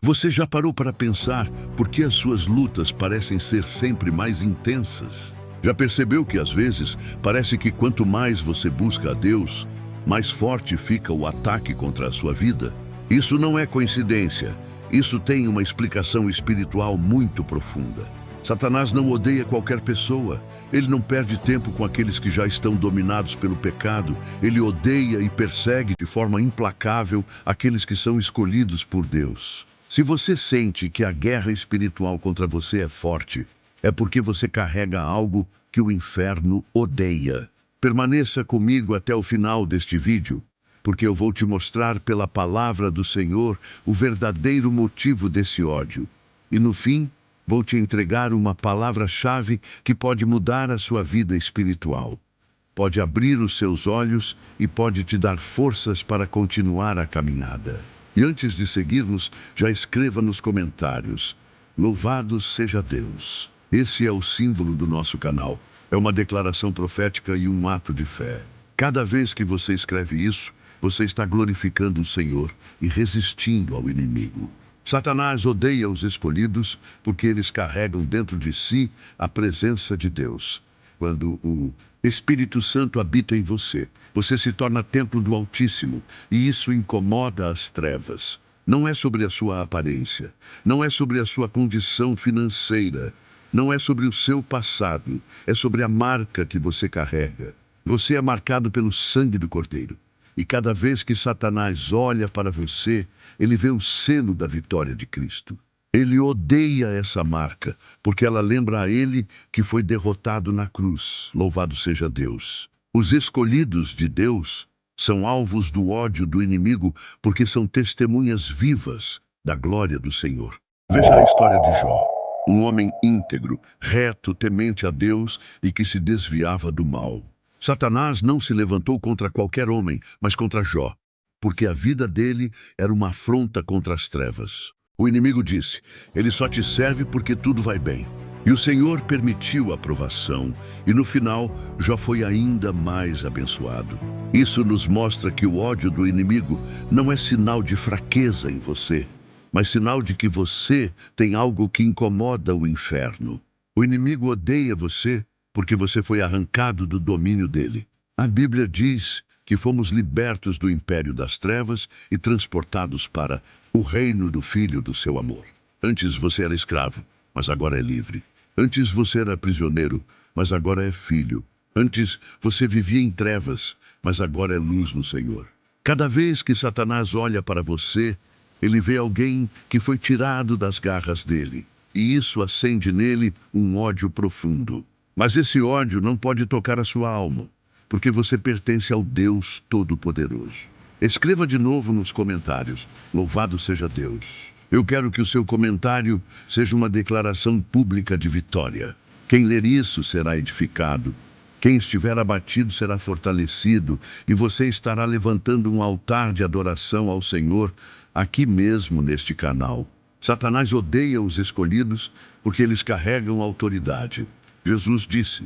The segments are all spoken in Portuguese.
Você já parou para pensar por que as suas lutas parecem ser sempre mais intensas? Já percebeu que às vezes parece que quanto mais você busca a Deus, mais forte fica o ataque contra a sua vida? Isso não é coincidência. Isso tem uma explicação espiritual muito profunda. Satanás não odeia qualquer pessoa. Ele não perde tempo com aqueles que já estão dominados pelo pecado. Ele odeia e persegue de forma implacável aqueles que são escolhidos por Deus. Se você sente que a guerra espiritual contra você é forte, é porque você carrega algo que o inferno odeia. Permaneça comigo até o final deste vídeo, porque eu vou te mostrar pela palavra do Senhor o verdadeiro motivo desse ódio. E no fim, vou te entregar uma palavra-chave que pode mudar a sua vida espiritual. Pode abrir os seus olhos e pode te dar forças para continuar a caminhada. E antes de seguirmos, já escreva nos comentários: Louvado seja Deus. Esse é o símbolo do nosso canal. É uma declaração profética e um ato de fé. Cada vez que você escreve isso, você está glorificando o Senhor e resistindo ao inimigo. Satanás odeia os escolhidos porque eles carregam dentro de si a presença de Deus. Quando o Espírito Santo habita em você, você se torna templo do Altíssimo, e isso incomoda as trevas. Não é sobre a sua aparência, não é sobre a sua condição financeira, não é sobre o seu passado, é sobre a marca que você carrega. Você é marcado pelo sangue do Cordeiro. E cada vez que Satanás olha para você, ele vê o selo da vitória de Cristo. Ele odeia essa marca, porque ela lembra a ele que foi derrotado na cruz. Louvado seja Deus. Os escolhidos de Deus são alvos do ódio do inimigo, porque são testemunhas vivas da glória do Senhor. Veja a história de Jó. Um homem íntegro, reto, temente a Deus e que se desviava do mal. Satanás não se levantou contra qualquer homem, mas contra Jó, porque a vida dele era uma afronta contra as trevas. O inimigo disse: ele só te serve porque tudo vai bem. E o Senhor permitiu a provação, e no final, Jó foi ainda mais abençoado. Isso nos mostra que o ódio do inimigo não é sinal de fraqueza em você, mas sinal de que você tem algo que incomoda o inferno. O inimigo odeia você porque você foi arrancado do domínio dele. A Bíblia diz que fomos libertos do império das trevas e transportados para o reino do Filho do seu amor. Antes você era escravo, mas agora é livre. Antes você era prisioneiro, mas agora é filho. Antes você vivia em trevas, mas agora é luz no Senhor. Cada vez que Satanás olha para você, ele vê alguém que foi tirado das garras dele. E isso acende nele um ódio profundo. Mas esse ódio não pode tocar a sua alma, porque você pertence ao Deus Todo-Poderoso. Escreva de novo nos comentários: Louvado seja Deus. Eu quero que o seu comentário seja uma declaração pública de vitória. Quem ler isso será edificado. Quem estiver abatido será fortalecido, e você estará levantando um altar de adoração ao Senhor aqui mesmo neste canal. Satanás odeia os escolhidos porque eles carregam autoridade. Jesus disse: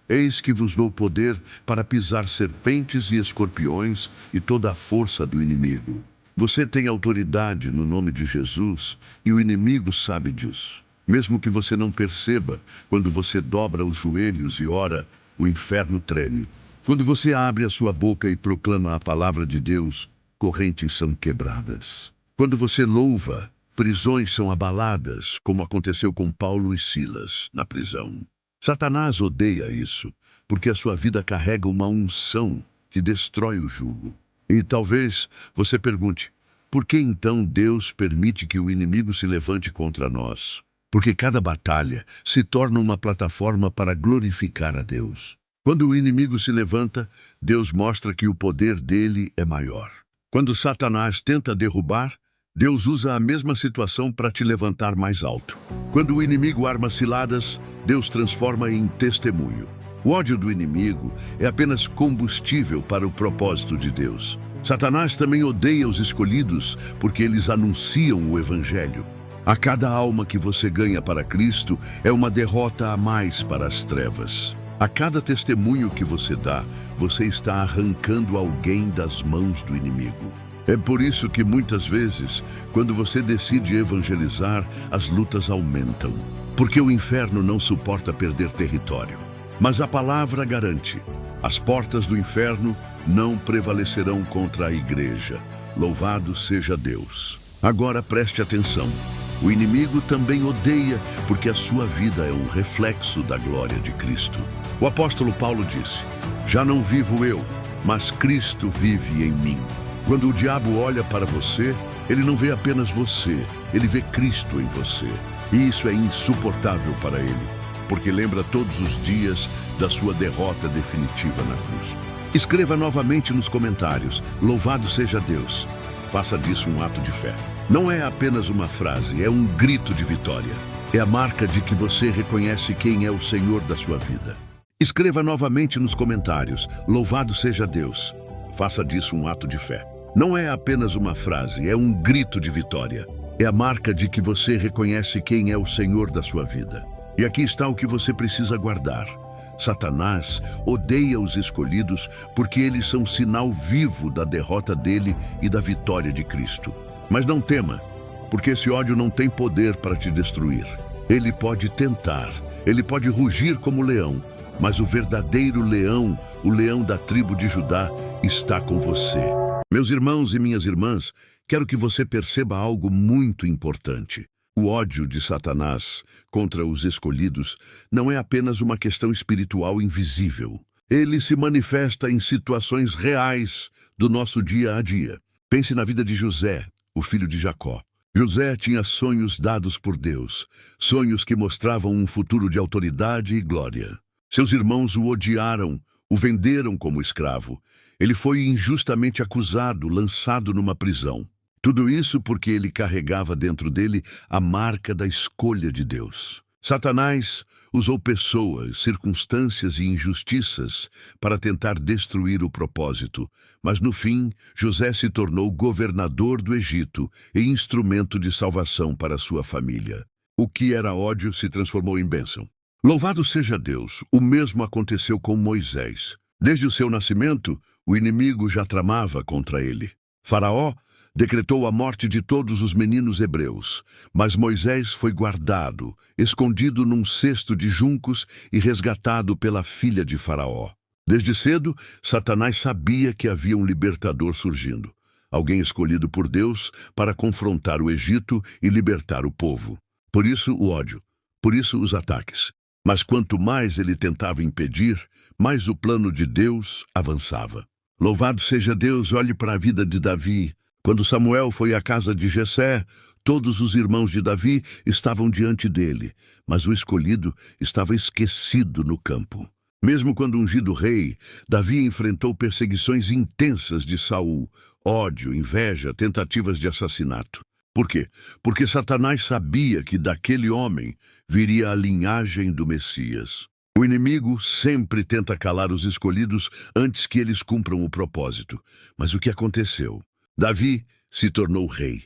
Eis que vos dou poder para pisar serpentes e escorpiões e toda a força do inimigo. Você tem autoridade no nome de Jesus e o inimigo sabe disso. Mesmo que você não perceba, quando você dobra os joelhos e ora, o inferno treme. Quando você abre a sua boca e proclama a palavra de Deus, correntes são quebradas. Quando você louva, prisões são abaladas, como aconteceu com Paulo e Silas na prisão. Satanás odeia isso, porque a sua vida carrega uma unção que destrói o jugo. E talvez você pergunte: por que então Deus permite que o inimigo se levante contra nós? Porque cada batalha se torna uma plataforma para glorificar a Deus. Quando o inimigo se levanta, Deus mostra que o poder dele é maior. Quando Satanás tenta derrubar, Deus usa a mesma situação para te levantar mais alto. Quando o inimigo arma ciladas, Deus transforma em testemunho. O ódio do inimigo é apenas combustível para o propósito de Deus. Satanás também odeia os escolhidos porque eles anunciam o Evangelho. A cada alma que você ganha para Cristo é uma derrota a mais para as trevas. A cada testemunho que você dá, você está arrancando alguém das mãos do inimigo. É por isso que muitas vezes, quando você decide evangelizar, as lutas aumentam. Porque o inferno não suporta perder território. Mas a palavra garante: as portas do inferno não prevalecerão contra a igreja. Louvado seja Deus. Agora preste atenção. O inimigo também odeia, porque a sua vida é um reflexo da glória de Cristo. O apóstolo Paulo disse: já não vivo eu, mas Cristo vive em mim. Quando o diabo olha para você, ele não vê apenas você, ele vê Cristo em você. E isso é insuportável para ele, porque lembra todos os dias da sua derrota definitiva na cruz. Escreva novamente nos comentários: louvado seja Deus. Faça disso um ato de fé. Não é apenas uma frase, é um grito de vitória. É a marca de que você reconhece quem é o Senhor da sua vida. Escreva novamente nos comentários: louvado seja Deus. Faça disso um ato de fé. Não é apenas uma frase, é um grito de vitória. É a marca de que você reconhece quem é o Senhor da sua vida. E aqui está o que você precisa guardar. Satanás odeia os escolhidos porque eles são sinal vivo da derrota dele e da vitória de Cristo. Mas não tema, porque esse ódio não tem poder para te destruir. Ele pode tentar, ele pode rugir como leão, mas o verdadeiro leão, o leão da tribo de Judá, está com você. Meus irmãos e minhas irmãs, quero que você perceba algo muito importante. O ódio de Satanás contra os escolhidos não é apenas uma questão espiritual invisível. Ele se manifesta em situações reais do nosso dia a dia. Pense na vida de José, o filho de Jacó. José tinha sonhos dados por Deus, sonhos que mostravam um futuro de autoridade e glória. Seus irmãos o odiaram, o venderam como escravo. Ele foi injustamente acusado, lançado numa prisão. Tudo isso porque ele carregava dentro dele a marca da escolha de Deus. Satanás usou pessoas, circunstâncias e injustiças para tentar destruir o propósito, mas no fim, José se tornou governador do Egito e instrumento de salvação para sua família. O que era ódio se transformou em bênção. Louvado seja Deus, o mesmo aconteceu com Moisés. Desde o seu nascimento, o inimigo já tramava contra ele. Faraó decretou a morte de todos os meninos hebreus, mas Moisés foi guardado, escondido num cesto de juncos e resgatado pela filha de Faraó. Desde cedo, Satanás sabia que havia um libertador surgindo, alguém escolhido por Deus para confrontar o Egito e libertar o povo. Por isso o ódio, por isso os ataques. Mas quanto mais ele tentava impedir, mais o plano de Deus avançava. Louvado seja Deus, olhe para a vida de Davi. Quando Samuel foi à casa de Jessé, todos os irmãos de Davi estavam diante dele, mas o escolhido estava esquecido no campo. Mesmo quando ungido rei, Davi enfrentou perseguições intensas de Saul, ódio, inveja, tentativas de assassinato. Por quê? Porque Satanás sabia que daquele homem viria a linhagem do Messias. O inimigo sempre tenta calar os escolhidos antes que eles cumpram o propósito. Mas o que aconteceu? Davi se tornou rei,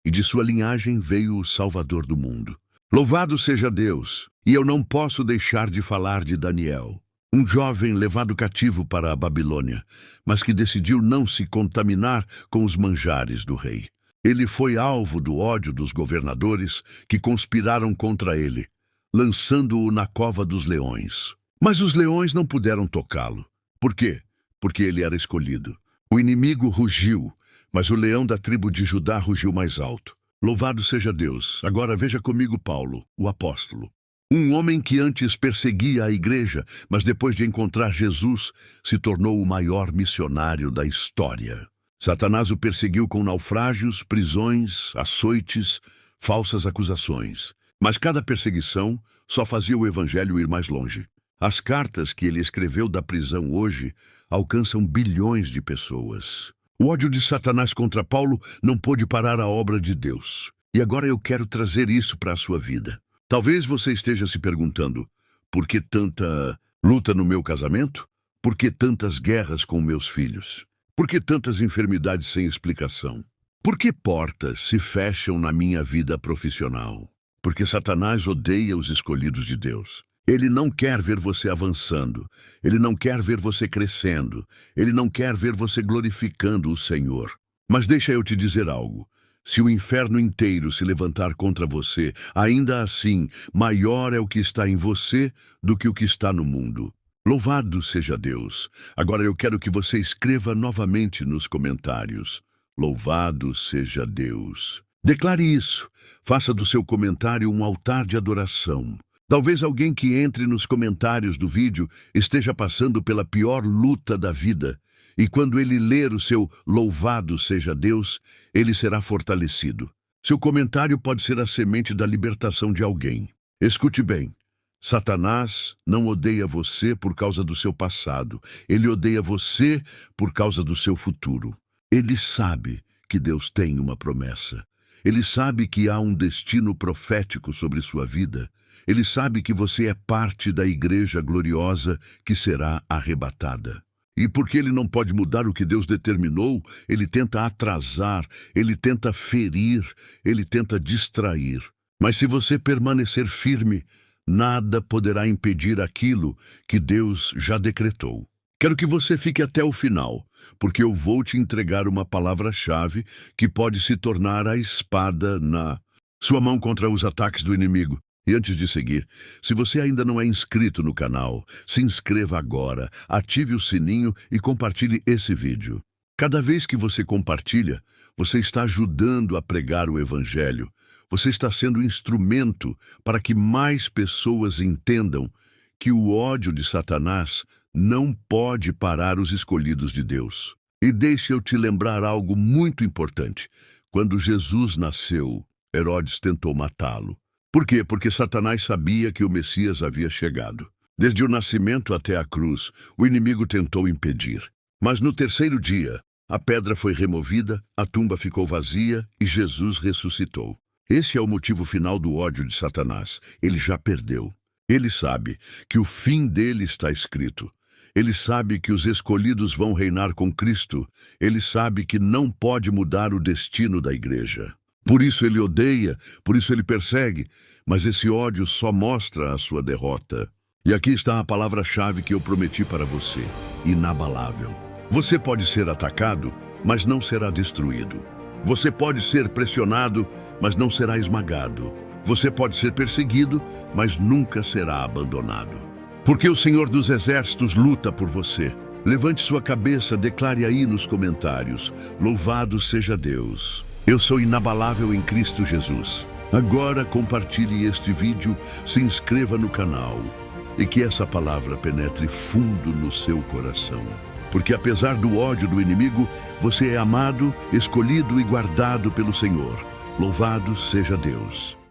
e de sua linhagem veio o Salvador do mundo. Louvado seja Deus! E eu não posso deixar de falar de Daniel, um jovem levado cativo para a Babilônia, mas que decidiu não se contaminar com os manjares do rei. Ele foi alvo do ódio dos governadores que conspiraram contra ele, lançando-o na cova dos leões. Mas os leões não puderam tocá-lo. Por quê? Porque ele era escolhido. O inimigo rugiu, mas o leão da tribo de Judá rugiu mais alto. Louvado seja Deus! Agora veja comigo Paulo, o apóstolo. Um homem que antes perseguia a igreja, mas depois de encontrar Jesus, se tornou o maior missionário da história. Satanás o perseguiu com naufrágios, prisões, açoites, falsas acusações. Mas cada perseguição só fazia o evangelho ir mais longe. As cartas que ele escreveu da prisão hoje alcançam bilhões de pessoas. O ódio de Satanás contra Paulo não pôde parar a obra de Deus. E agora eu quero trazer isso para a sua vida. Talvez você esteja se perguntando: por que tanta luta no meu casamento? Por que tantas guerras com meus filhos? Por que tantas enfermidades sem explicação? Por que portas se fecham na minha vida profissional? Porque Satanás odeia os escolhidos de Deus. Ele não quer ver você avançando. Ele não quer ver você crescendo. Ele não quer ver você glorificando o Senhor. Mas deixa eu te dizer algo. Se o inferno inteiro se levantar contra você, ainda assim, maior é o que está em você do que o que está no mundo. Louvado seja Deus. Agora eu quero que você escreva novamente nos comentários. Louvado seja Deus. Declare isso. Faça do seu comentário um altar de adoração. Talvez alguém que entre nos comentários do vídeo esteja passando pela pior luta da vida. E quando ele ler o seu louvado seja Deus, ele será fortalecido. Seu comentário pode ser a semente da libertação de alguém. Escute bem. Satanás não odeia você por causa do seu passado. Ele odeia você por causa do seu futuro. Ele sabe que Deus tem uma promessa. Ele sabe que há um destino profético sobre sua vida. Ele sabe que você é parte da igreja gloriosa que será arrebatada. E porque ele não pode mudar o que Deus determinou, ele tenta atrasar, ele tenta ferir, ele tenta distrair. Mas se você permanecer firme, nada poderá impedir aquilo que Deus já decretou. Quero que você fique até o final, porque eu vou te entregar uma palavra-chave que pode se tornar a espada na sua mão contra os ataques do inimigo. E antes de seguir, se você ainda não é inscrito no canal, se inscreva agora, ative o sininho e compartilhe esse vídeo. Cada vez que você compartilha, você está ajudando a pregar o Evangelho. Você está sendo instrumento para que mais pessoas entendam que o ódio de Satanás não pode parar os escolhidos de Deus. E deixe eu te lembrar algo muito importante. Quando Jesus nasceu, Herodes tentou matá-lo. Por quê? Porque Satanás sabia que o Messias havia chegado. Desde o nascimento até a cruz, o inimigo tentou impedir. Mas no terceiro dia, a pedra foi removida, a tumba ficou vazia e Jesus ressuscitou. Esse é o motivo final do ódio de Satanás. Ele já perdeu. Ele sabe que o fim dele está escrito. Ele sabe que os escolhidos vão reinar com Cristo. Ele sabe que não pode mudar o destino da igreja. Por isso ele odeia, por isso ele persegue, mas esse ódio só mostra a sua derrota. E aqui está a palavra-chave que eu prometi para você: inabalável. Você pode ser atacado, mas não será destruído. Você pode ser pressionado, mas não será esmagado. Você pode ser perseguido, mas nunca será abandonado. Porque o Senhor dos Exércitos luta por você. Levante sua cabeça, declare aí nos comentários: louvado seja Deus. Eu sou inabalável em Cristo Jesus. Agora compartilhe este vídeo, se inscreva no canal e que essa palavra penetre fundo no seu coração. Porque apesar do ódio do inimigo, você é amado, escolhido e guardado pelo Senhor. Louvado seja Deus.